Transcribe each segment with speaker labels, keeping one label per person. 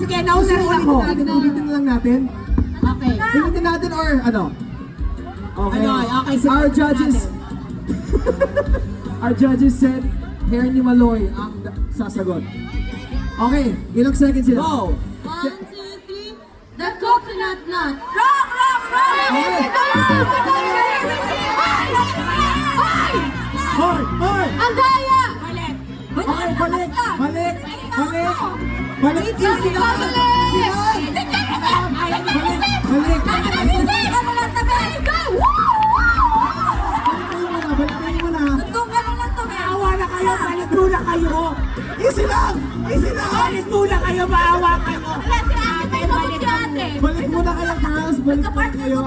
Speaker 1: sige, nauna rin ako.
Speaker 2: Ulitin lang natin.
Speaker 1: Okay.
Speaker 2: Ulitin natin or ano? Okay.
Speaker 1: Ano, okay, sige.
Speaker 2: Our judges, our judges said, hair ni Maloy ang sasagot. Okay, ilang seconds sila?
Speaker 1: Go!
Speaker 3: 1, 2, 3. The coconut nut. Wrong, wrong, wrong!
Speaker 2: Okay. Hoy! Hoy!
Speaker 3: Ang daya!
Speaker 1: Balik!
Speaker 2: Okay, balik! Balik! Balik! Balik!
Speaker 3: Kasi
Speaker 2: Sila! Balik! Balik mo na!
Speaker 1: Maawa na kayo, balik muna kayo!
Speaker 2: Easy lang! Easy lang!
Speaker 1: Balik muna kayo, maawa kayo!
Speaker 2: Balik muna kayo, girls! Balik muna kayo!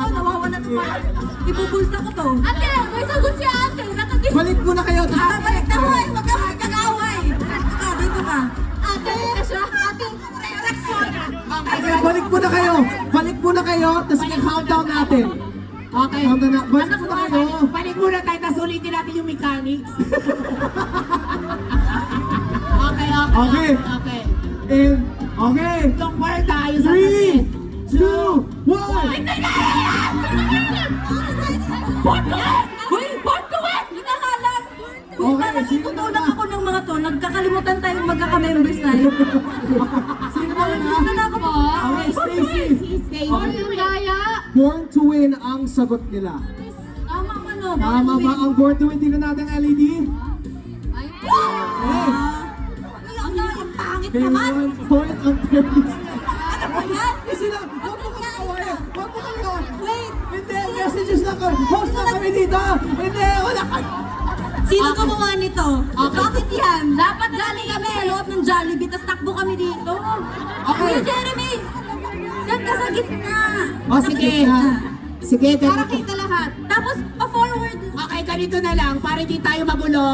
Speaker 3: Ibubulsa ko to. Ate, may sagot si ate.
Speaker 2: Balik muna kayo!
Speaker 3: Balik na mo eh. Huwag ka magkag-away. Dito ka. Ate, ate, reaksyon.
Speaker 2: Okay, balik muna kayo! Balik muna kayo! Tapos i-countdown natin!
Speaker 1: Okay.
Speaker 2: Countdown na! Balik
Speaker 1: Anak
Speaker 2: muna
Speaker 1: mo,
Speaker 2: kayo!
Speaker 1: balik muna tayo, tapos ulitin natin yung mechanics. Okay, okay.
Speaker 2: Okay.
Speaker 1: Okay.
Speaker 2: And, okay!
Speaker 1: Don't worry tayo sa
Speaker 2: 3, 2, 1!
Speaker 3: Uy, ba't ko eh? Hinakalan. Uy,
Speaker 2: Okay,
Speaker 3: parang
Speaker 2: sino
Speaker 3: itutulak
Speaker 2: na?
Speaker 3: ako ng mga to. Nagkakalimutan tayong magkaka-members tayo.
Speaker 2: Sino ba na?
Speaker 3: Ano na ako po?
Speaker 2: Okay, Stacy!
Speaker 1: Stay.
Speaker 3: Yung daya.
Speaker 2: Born to win ang sagot nila.
Speaker 3: Tama ka no.
Speaker 2: Tama ba ang born to win? Tingnan natin ang LED.
Speaker 3: Ay,
Speaker 2: Okay.
Speaker 3: ang pangit
Speaker 2: Kay
Speaker 3: naman.
Speaker 2: 1 point ang Paris.
Speaker 3: Ano ba yan?
Speaker 2: Kasi na, huwag mo kami kawayan. Huwag mo kami kawayan.
Speaker 3: Wait.
Speaker 2: Hindi, messages lang kami. Host na kami dito. Hindi, wala kami.
Speaker 3: Sino gumawa nito? Bakit yan? Dapat galing kami sa loob ng Jollibee, tapos takbo kami dito.
Speaker 2: Okay.
Speaker 3: Kuya Jeremy! Diyan ka sa gitna.
Speaker 2: Oh,
Speaker 1: Sige.
Speaker 2: ha?
Speaker 1: Sige,
Speaker 3: Para
Speaker 1: ganito.
Speaker 3: kita lahat. Tapos, pa-forward.
Speaker 1: Okay, ganito na lang, para hindi tayo magulo.